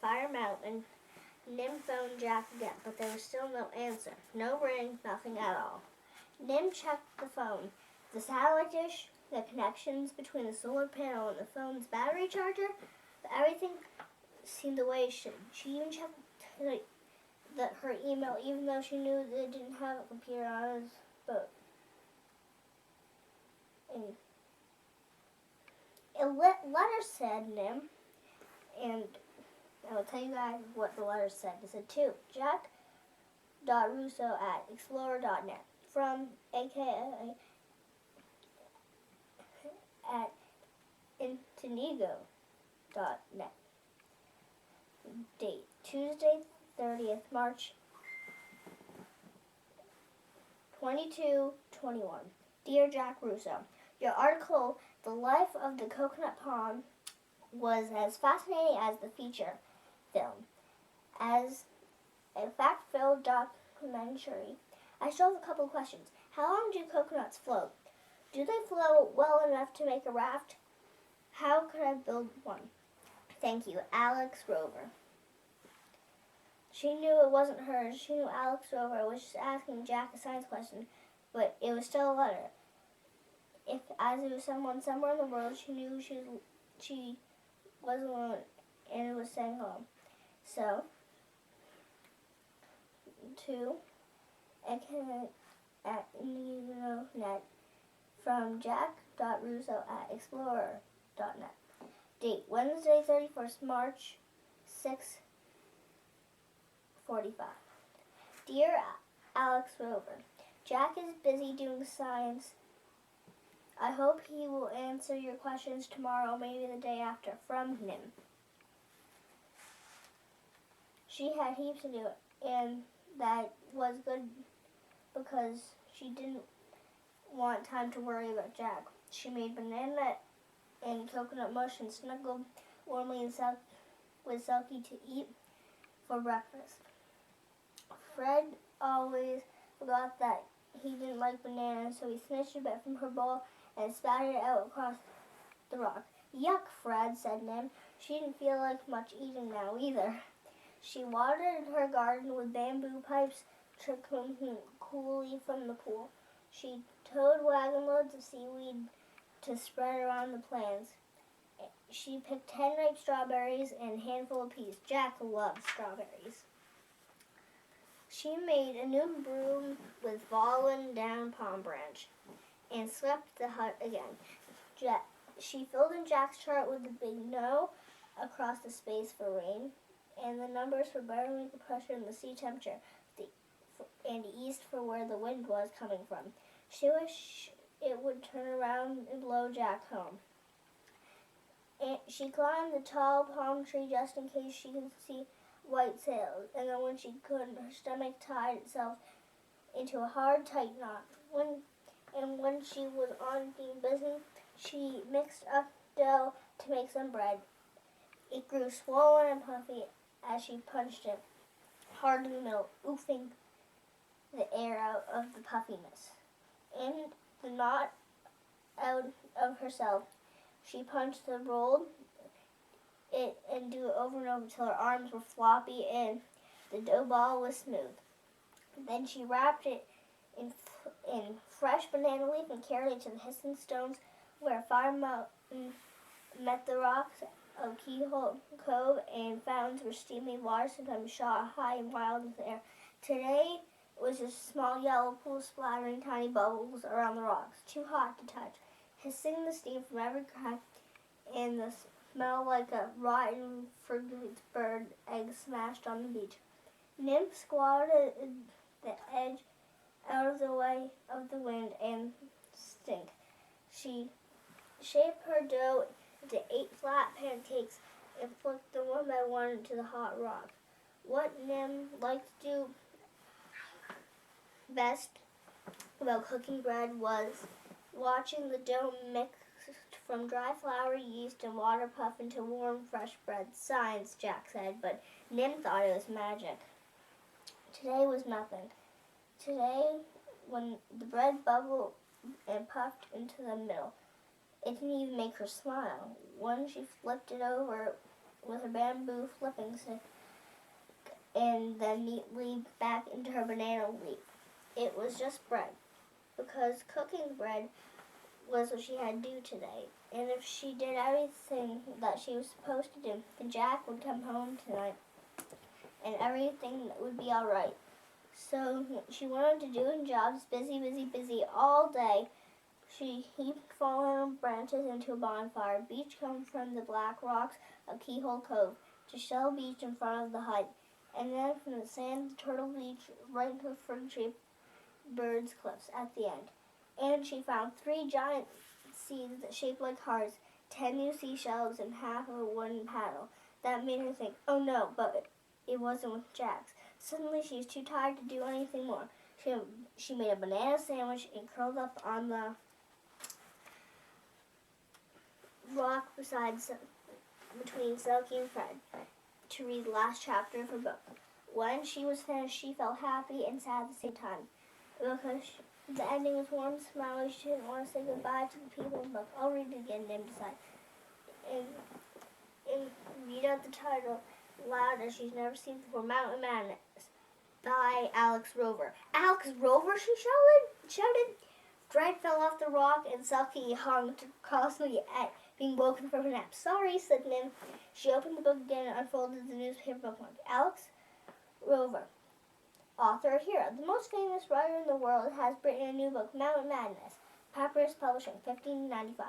Fire Mountain, Nim phoned Jack again, but there was still no answer. No ring, nothing at all. Nim checked the phone, the satellite dish, the connections between the solar panel and the phone's battery charger, but everything seemed the way it should. She even checked her email, even though she knew they didn't have a computer on his boat. A letter said, Nim, and I will tell you guys what the letter said. It said to jack.russo@explorer.net from aka at intonigo.net. Date Tuesday, 30th March 2221. Dear Jack Russo, your article, The Life of the Coconut Palm, was as fascinating as the feature film. As a fact-filled documentary, I still have a couple of questions. How long do coconuts float? Do they float well enough to make a raft? How could I build one? Thank you, Alex Rover. She knew it wasn't her. She knew Alex Rover was just asking Jack a science question, but it was still a letter. As it was someone somewhere in the world, she knew she was alone, and it was saying home. So, to net from jack.russo@explorer.net. Date Wednesday, 31st March, 6:45. Dear Alex Rover, Jack is busy doing science. I hope he will answer your questions tomorrow, maybe the day after. From Nim. She had heaps to do, and that was good because she didn't want time to worry about Jack. She made banana and coconut mush and snuggled warmly with Selkie to eat for breakfast. Fred always forgot that he didn't like bananas, so he snitched a bit from her bowl and spattered it out across the rock. Yuck, Fred, said Nim. She didn't feel like much eating now either. She watered her garden with bamboo pipes trickling coolly from the pool. She towed wagon loads of seaweed to spread around the plants. She picked 10 ripe strawberries and a handful apiece. Jack loved strawberries. She made a new broom with fallen down palm branch and swept the hut again. She filled in Jack's chart with the big no across the space for rain and the numbers for barometric pressure and the sea temperature, and east for where the wind was coming from. She wished it would turn around and blow Jack home. And she climbed the tall palm tree just in case she could see white sails, and then when she couldn't, her stomach tied itself into a hard, tight knot. When she was on being busy, she mixed up dough to make some bread. It grew swollen and puffy as she punched it hard in the middle, oofing the air out of the puffiness. In the knot out of herself, she punched the rolled it and do it over and over until her arms were floppy and the dough ball was smooth. Then she wrapped it in fresh banana leaf and carried it to the hissing stones where Fire Mountain met the rocks of Keyhole Cove and fountains where steaming water sometimes shot high and wild in the air. Today it was just a small yellow pool splattering tiny bubbles around the rocks, too hot to touch, hissing the steam from every crack and the smell like a rotten frigate bird egg smashed on the beach. Nymph squatted the edge out of the way of the wind and stink. She shaped her dough into 8 flat pancakes and flicked them one by one into the hot rock. What Nim liked to do best about cooking bread was watching the dough mix from dry flour, yeast, and water puff into warm, fresh bread. Science, Jack said, but Nim thought it was magic. Today was nothing. Today, when the bread bubbled and puffed into the middle, it didn't even make her smile. When she flipped it over, with her bamboo flipping stick and then neatly back into her banana leaf. It was just bread, because cooking bread was what she had to do today. And if she did everything that she was supposed to do, then Jack would come home tonight and everything would be all right. So she went on to doing jobs, busy, busy, busy all day. She heaped fallen branches into a bonfire. Beach come from the black rocks of Keyhole Cove to Shell Beach in front of the hut, and then from the sand to Turtle Beach right into the fern-shaped Bird's Cliffs at the end. And she found 3 giant seeds shaped like hearts, 10 new seashells, and half of a wooden paddle. That made her think, oh no, but it wasn't with Jack's. Suddenly she was too tired to do anything more. She made a banana sandwich and curled up on the rock between Silky and Fred to read the last chapter of her book. When she was finished, she felt happy and sad at the same time. Because the ending was warm and smiley, she didn't want to say goodbye to the people in the book. I'll read it again and decide. And read out the title loud as she's never seen before. Mountain Madness by Alex Rover. Alex Rover, she shouted. Fred fell off the rock and Selkie honked crossly at being woken from a nap. Sorry, said Nim. She opened the book again and unfolded the newspaper bookmark. Alex Rover, author of Hero. The most famous writer in the world has written a new book, Mountain Madness. Papyrus Publishing, 1595.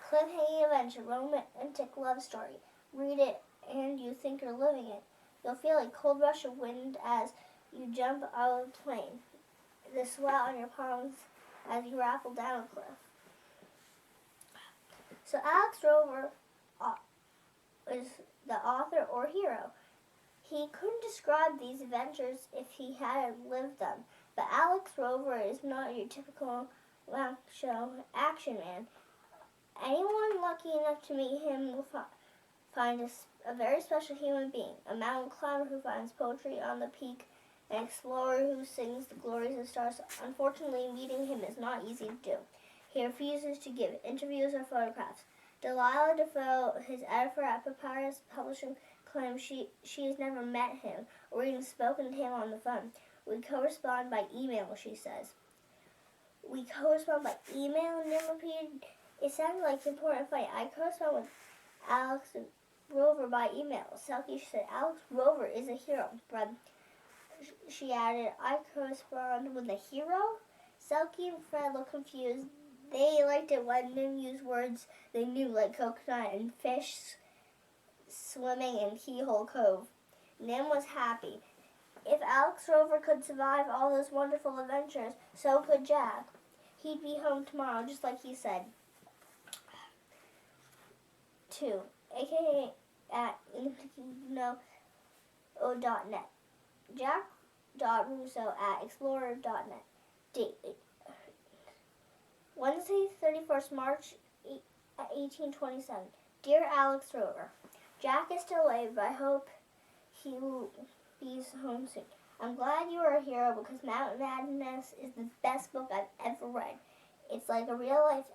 Cliffhanging adventure, romantic love story. Read it and you think you're living it. You'll feel a cold rush of wind as you jump out of the plane. The sweat on your palms as you rappel down a cliff. So Alex Rover is the author or hero. He couldn't describe these adventures if he hadn't lived them. But Alex Rover is not your typical show action man. Anyone lucky enough to meet him will find a very special human being, a mountain climber who finds poetry on the peak, an explorer who sings the glories of stars. Unfortunately, meeting him is not easy to do. He refuses to give interviews or photographs. Delilah Defoe, his editor at Papyrus Publishing, claims she has never met him or even spoken to him on the phone. We correspond by email, she says. We correspond by email, Nim repeated. It sounded like important fight. I correspond with Alex Rover by email. Selkie said, Alex Rover is a hero. Fred, she added, I correspond with a hero? Selkie and Fred looked confused. They liked it when Nim used words they knew, like coconut and fish swimming in Keyhole Cove. Nim was happy. If Alex Rover could survive all those wonderful adventures, so could Jack. He'd be home tomorrow, just like he said. 2. AKA at Incognito.net. Jack.Russo at Explorer.net. Date. Wednesday, 31st March 1827. Dear Alex Rover, Jack is still late, but I hope he will be home soon. I'm glad you are a hero because Mountain Madness is the best book I've ever read. It's like a real life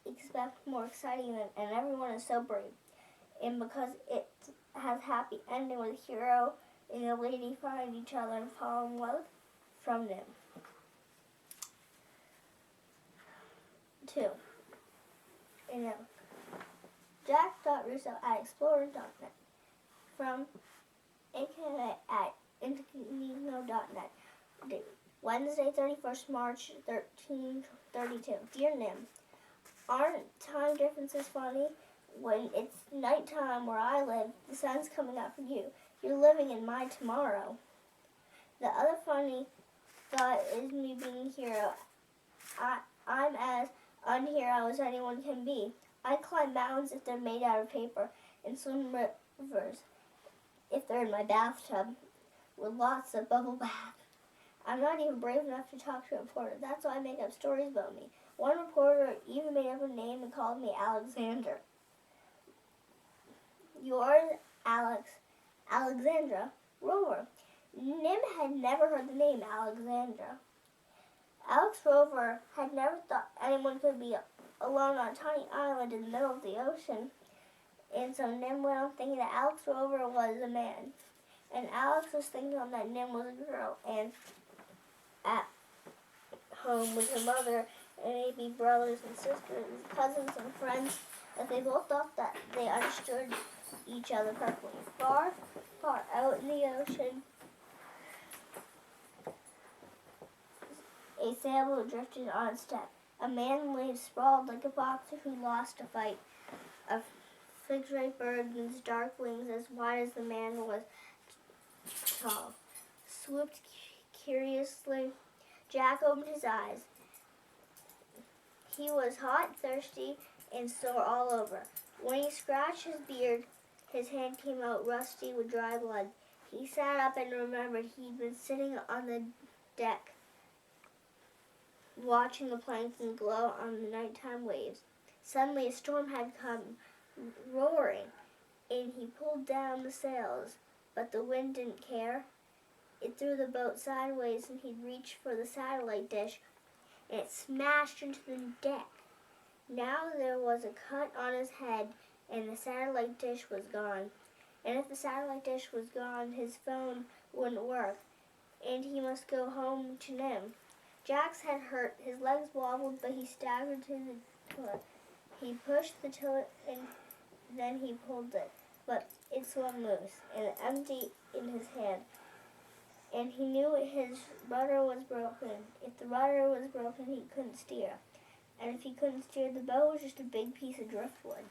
expect more exciting and everyone is so brave. And because it has happy ending with a hero and a lady find each other and fall in love from them. 2. Jack.Russo at Explorer.net. From AKA at Incognito.net. Wednesday, 31st March 1332. Dear Nim, aren't time differences funny? When it's nighttime where I live, the sun's coming up for you. You're living in my tomorrow. The other funny thought is me being a hero. I'm as unhero as anyone can be. I climb mountains if they're made out of paper and swim rivers if they're in my bathtub with lots of bubble bath. I'm not even brave enough to talk to a reporter. That's why I make up stories about me. One reporter even made up a name and called me Alexander. Yours, Alexandra Rover. Nim had never heard the name Alexandra. Alex Rover had never thought anyone could be alone on a tiny island in the middle of the ocean. And so Nim went on thinking that Alex Rover was a man. And Alex was thinking that Nim was a girl. And at home with her mother and maybe brothers and sisters, cousins and friends, that they both thought that they understood each other perfectly. Far, far out in the ocean, a sailboat drifted on its deck. A man lay sprawled like a boxer who lost a fight. A fixed-rate bird with its dark wings as wide as the man was tall swooped curiously. Jack opened his eyes. He was hot, thirsty, and sore all over. When he scratched his beard, his hand came out rusty with dry blood. He sat up and remembered he'd been sitting on the deck, watching the plankton glow on the nighttime waves. Suddenly a storm had come roaring, and he pulled down the sails, but the wind didn't care. It threw the boat sideways, and he'd reached for the satellite dish, and it smashed into the deck. Now there was a cut on his head, and the satellite dish was gone. And if the satellite dish was gone, his phone wouldn't work, and he must go home to Nim. Jack's head hurt, his legs wobbled, but he staggered to the tiller. He pushed the tiller, and then he pulled it, but it swung loose, and empty in his hand. And he knew his rudder was broken. If the rudder was broken, he couldn't steer. And if he couldn't steer, the boat was just a big piece of driftwood.